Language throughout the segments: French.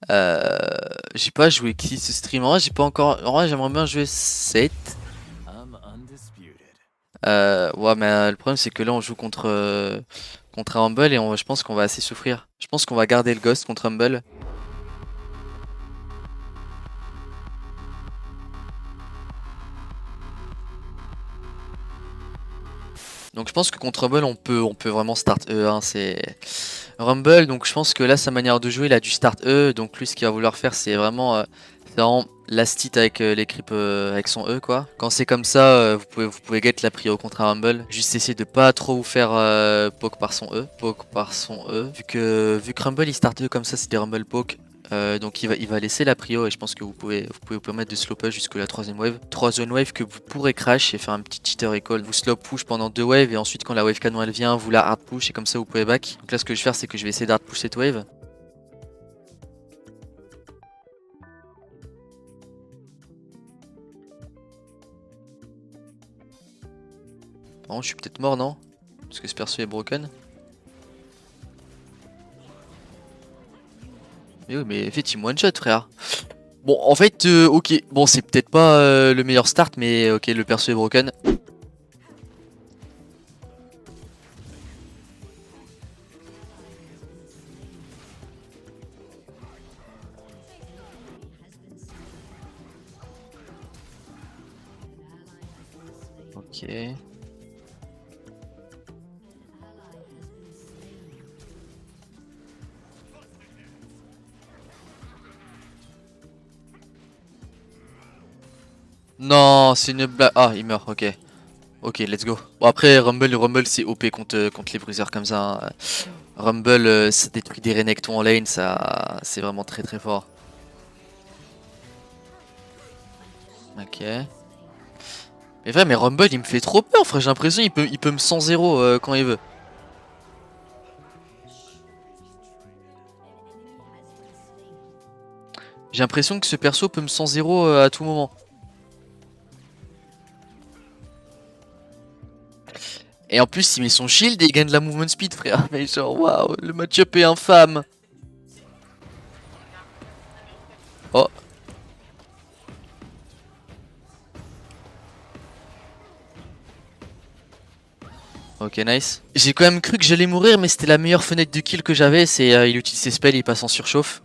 Euh, j'ai pas joué qui ce stream. En vrai, j'ai pas encore. En vrai, j'aimerais bien jouer 7. Ouais, mais le problème, c'est que là, on joue contre Humble et je pense qu'on va assez souffrir. Je pense qu'on va garder le Ghost contre Humble. Donc, je pense que contre Humble, on peut vraiment start E, hein. C'est Rumble. Donc, je pense que là, sa manière de jouer, il a du start E. Donc, lui, ce qu'il va vouloir faire, c'est vraiment last hit avec les creeps avec son E, quoi. Quand c'est comme ça, vous pouvez get la prio contre un Rumble. Juste essayer de pas trop vous faire poke par son E. Poke par son E. Vu que Rumble il start E comme ça, c'est des Rumble poke. Donc il va laisser la prio et je pense que vous pouvez vous permettre de slow push jusqu'à la troisième wave. Troisième wave que vous pourrez crash et faire un petit cheater recall. Vous slow push pendant deux waves et ensuite quand la wave canon elle vient, vous la hard push et comme ça vous pouvez back. Donc là ce que je vais faire c'est que je vais essayer d'hard push cette wave. Par contre je suis peut-être mort non? Parce que ce perso est broken. Mais oui mais en fait il me one shot frère. Bon en fait ok, bon c'est peut-être pas le meilleur start mais ok le perso est broken. Ok. Non c'est une blague. Ah il meurt ok. Ok, let's go. Bon après Rumble c'est OP contre les bruiseurs comme ça, hein. Rumble ça détruit des Renekton en lane, ça c'est vraiment très très fort. Ok. Mais vrai mais Rumble il me fait trop peur frère, j'ai l'impression il peut me 100-0 quand il veut. J'ai l'impression que ce perso peut me 100-0 à tout moment. Et en plus il met son shield et il gagne de la movement speed frère. Mais genre waouh, le match-up est infâme. Oh, ok nice. J'ai quand même cru que j'allais mourir mais c'était la meilleure fenêtre de kill que j'avais, c'est il utilise ses spells, il passe en surchauffe.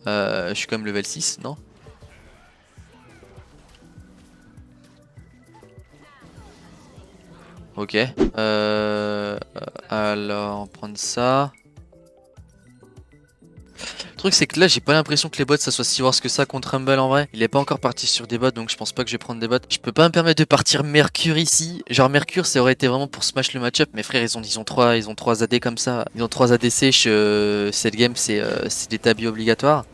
Je suis quand même level 6, non? Ok. Alors, prendre ça. Le truc, c'est que là, j'ai pas l'impression que les bots ça soit si worse que ça contre Rumble en vrai. Il est pas encore parti sur des bots, donc je pense pas que je vais prendre des bots. Je peux pas me permettre de partir Mercure ici. Genre, Mercure, ça aurait été vraiment pour smash le match-up. Mes frères, ils ont trois AD comme ça. Ils ont 3 AD sèches. Cette game, c'est des tabis obligatoires.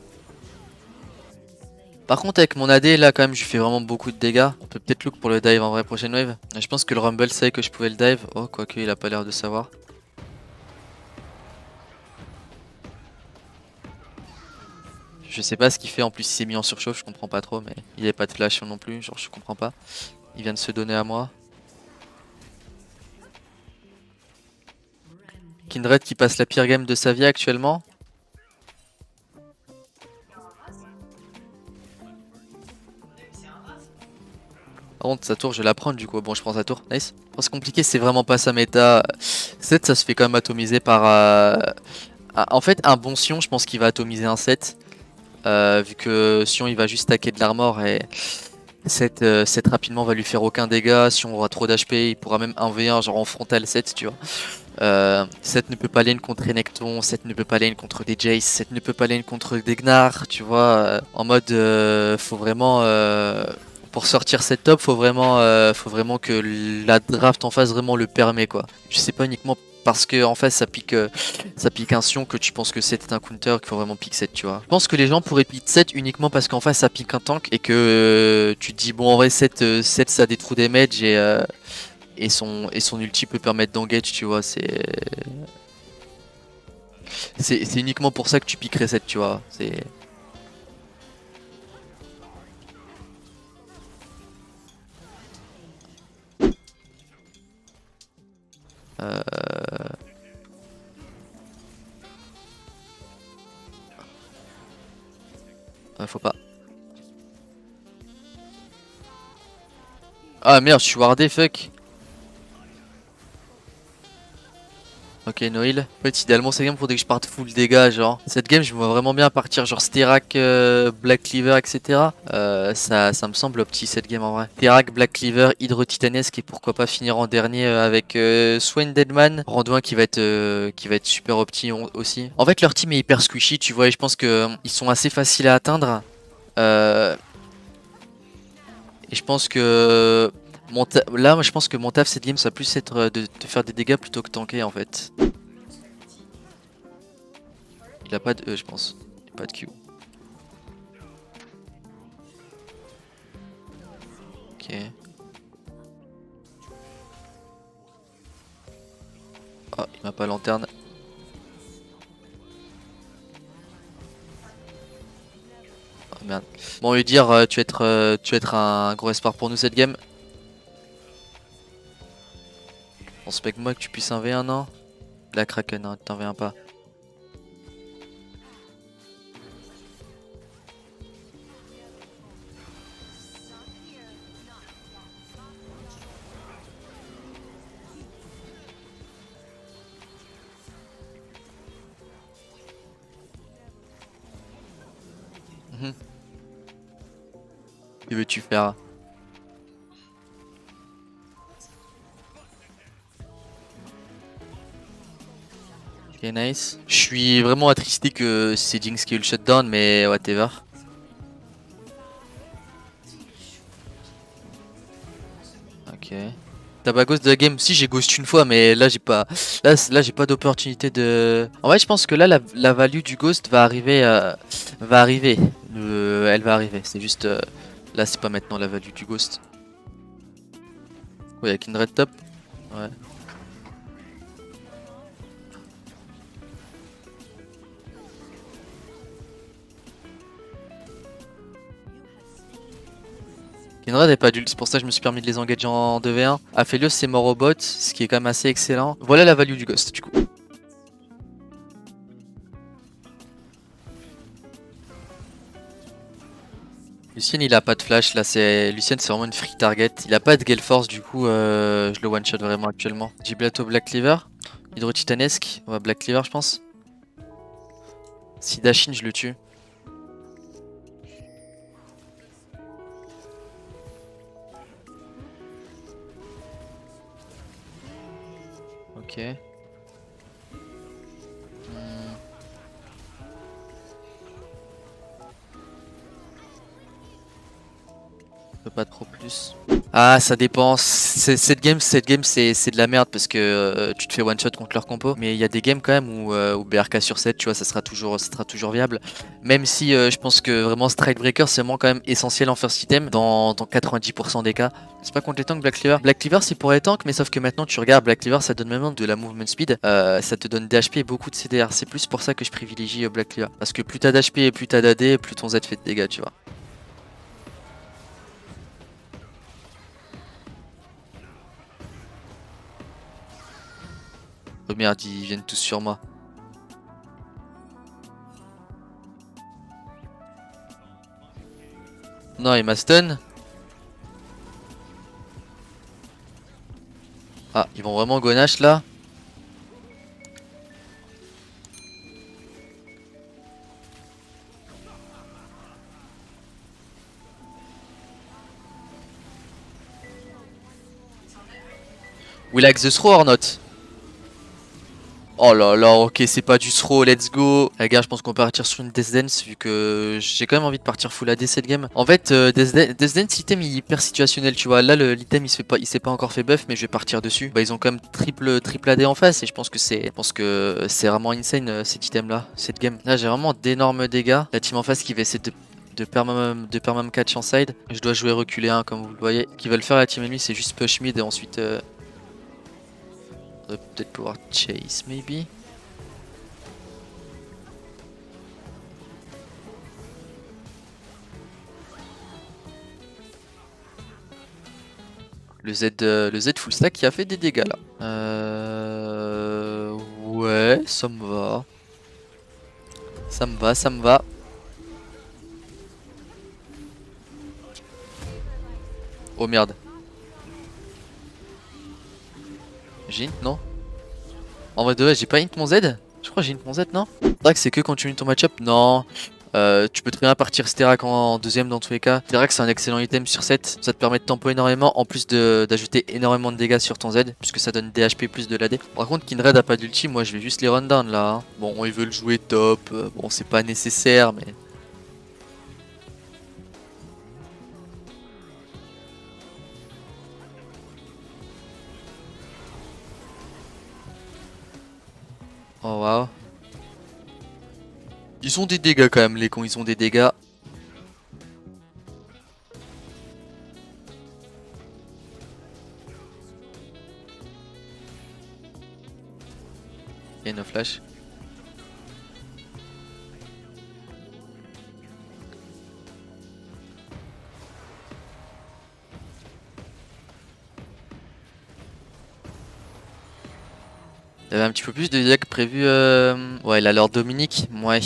Par contre, avec mon AD, là, quand même, je fais vraiment beaucoup de dégâts. On peut peut-être look pour le dive en vrai, prochaine wave. Je pense que le Rumble savait que je pouvais le dive. Oh, quoique, il a pas l'air de savoir. Je sais pas ce qu'il fait, en plus il s'est mis en surchauffe, je comprends pas trop, mais il avait pas de flash non plus, genre je comprends pas. Il vient de se donner à moi. Kindred qui passe la pire game de sa vie actuellement. Par contre sa tour je vais la prendre du coup, bon je prends sa tour, nice. C'est compliqué, c'est vraiment pas sa méta. 7 ça se fait quand même atomiser par... En fait un bon Sion je pense qu'il va atomiser un 7. Vu que Sion il va juste stacker de l'armor et 7 rapidement va lui faire aucun dégât. Sion aura trop d'HP, il pourra même 1v1 genre en frontal 7 tu vois. 7 ne peut pas lane contre Renekton, 7 ne peut pas lane contre des Jace, 7 ne peut pas lane contre des Gnar, tu vois. En mode, faut vraiment, pour sortir cette top, faut vraiment que la draft en face vraiment le permet quoi. Je sais pas uniquement parce que en face ça pique un Sion que tu penses que 7 est un counter qu'il faut vraiment pick 7 tu vois. Je pense que les gens pourraient pick 7 uniquement parce qu'en face ça pique un tank et que tu te dis bon en vrai 7 ça a des trous damage et son ulti peut permettre d'engage, tu vois, c'est uniquement pour ça que tu piques reset, tu vois. C'est Faut pas. Ah merde, je suis wardé, fuck. Ok, Noil. En fait, idéalement, cette game, faudrait que je parte full dégâts, genre. Cette game, je me vois vraiment bien partir, genre Sterak, Black Cleaver, etc. Ça me semble opti cette game en vrai. Sterak, Black Cleaver, Hydro Titanesque et pourquoi pas finir en dernier avec Swain Deadman. Randuin qui va être super opti aussi. En fait, leur team est hyper squishy, tu vois, et je pense que ils sont assez faciles à atteindre. Euh, et je pense que là, moi, je pense que mon taf cette game, ça va plus être de faire des dégâts plutôt que tanker en fait. Il a pas de E, je pense. Il a pas de Q. Ok. Oh, il m'a pas lanterne. Oh merde. Bon, lui dire, tu vas être un gros espoir pour nous cette game. On spec moi que tu puisses 1v1, non? La Kraken, hein, t'en viens pas. Mhm. Que veux-tu faire? Ok, nice. Je suis vraiment attristé que c'est Jinx qui a eu le shutdown, mais whatever. Ok. T'as pas ghost de la game? Si j'ai ghost une fois, mais là j'ai pas, là j'ai pas d'opportunité de. En vrai, je pense que là la value du ghost va arriver, va arriver. Elle va arriver. C'est juste, là c'est pas maintenant la value du ghost. Ouais, avec une red top. Ouais. Kindred est pas adulte, c'est pour ça que je me suis permis de les engager en 2v1. Aphelios c'est mort au bot, ce qui est quand même assez excellent. Voilà la value du ghost du coup. Lucien il a pas de flash, là c'est. Lucien c'est vraiment une free target. Il a pas de gale force du coup je le one shot vraiment actuellement. J'ai bientôt Black Cleaver. Hydro Titanesque, on va Black Cleaver je pense. Si Dashin je le tue. Ok. Hmm. Pas trop plus. Ah, ça dépend. Cette game c'est de la merde parce que tu te fais one shot contre leur compo. Mais il y a des games quand même où BRK sur 7, tu vois, ça sera toujours viable. Même si je pense que vraiment Strikebreaker c'est vraiment quand même essentiel en first item dans 90% des cas. C'est pas contre les tanks Black Cleaver. Black Cleaver c'est pour les tanks, mais sauf que maintenant tu regardes Black Cleaver ça donne même de la movement speed. Ça te donne des HP et beaucoup de CDR. C'est plus pour ça que je privilégie Black Cleaver. Parce que plus t'as d'HP et plus t'as d'AD, plus ton Z fait de dégâts, tu vois. Oh merde, ils viennent tous sur moi. Non, il m'a stun. Ah, ils vont vraiment gonache là. We like the throw or not? Oh là là, ok, c'est pas du throw, let's go. Les gars, je pense qu'on peut partir sur une Death Dance vu que j'ai quand même envie de partir full AD cette game. En fait, Death Dance, l'item il est hyper situationnel, tu vois. Là, l'item il s'est pas encore fait buff, mais je vais partir dessus. Bah, ils ont quand même triple AD en face et je pense que c'est vraiment insane cet item là, cette game. Là, j'ai vraiment d'énormes dégâts. La team en face qui va essayer de permam catch en side. Je dois jouer reculé, hein, comme vous le voyez. Ce qu'ils veulent faire la team ennemie, c'est juste push mid et ensuite. On va peut-être pouvoir chase, maybe. Le Z full stack qui a fait des dégâts là. Ouais, ça me va. Ça me va, ça me va. Oh merde. J'ai int, non? En vrai de vrai, j'ai pas int mon Z? Je crois que j'ai int mon Z, non? C'est vrai que c'est que quand tu int ton match-up? Non. Tu peux très bien partir Sterak en deuxième dans tous les cas. Sterak c'est un excellent item sur 7. Ça te permet de tempo énormément en plus d'ajouter énormément de dégâts sur ton Z. Puisque ça donne des HP plus de l'AD. Par contre Kindred a pas d'ulti, moi je vais juste les run down là. Hein. Bon ils veulent jouer top. Bon c'est pas nécessaire mais... Oh waouh. Ils ont des dégâts quand même les cons, ils ont des dégâts. Il y a une flash. Il y avait un petit peu plus de dégâts que prévu. Ouais, il a leur Dominique. Ouais.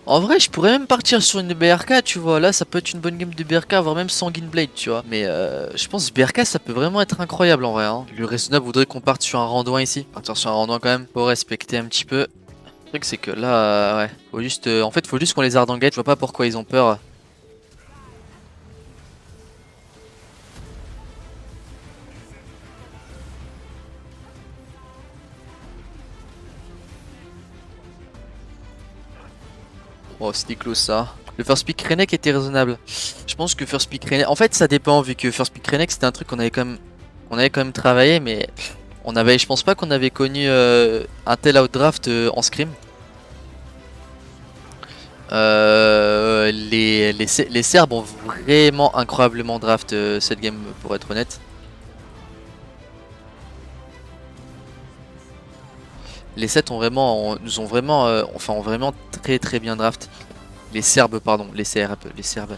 En vrai, je pourrais même partir sur une BRK, tu vois. Là, ça peut être une bonne game de BRK, voire même Sanguine Blade, tu vois. Mais je pense que BRK, ça peut vraiment être incroyable en vrai. Hein. Le raisonnable voudrait qu'on parte sur un randouin ici. Partir sur un randouin quand même. Faut respecter un petit peu. Le truc, c'est que là, ouais. Faut juste. En fait, faut juste qu'on les arde en gate. Je vois pas pourquoi ils ont peur. Oh, c'était close ça. Le first pick Renek était raisonnable. Je pense que first pick Renek. En fait, ça dépend, vu que first pick Renek c'était un truc qu'on avait quand même. On avait quand même travaillé, mais on avait. Je pense pas qu'on avait connu un tel outdraft en scrim. Les Serbes ont vraiment incroyablement draft cette game, pour être honnête. Les 7 ont vraiment, nous ont vraiment, enfin ont vraiment très très bien draft. Les Serbes, pardon, les Serbes.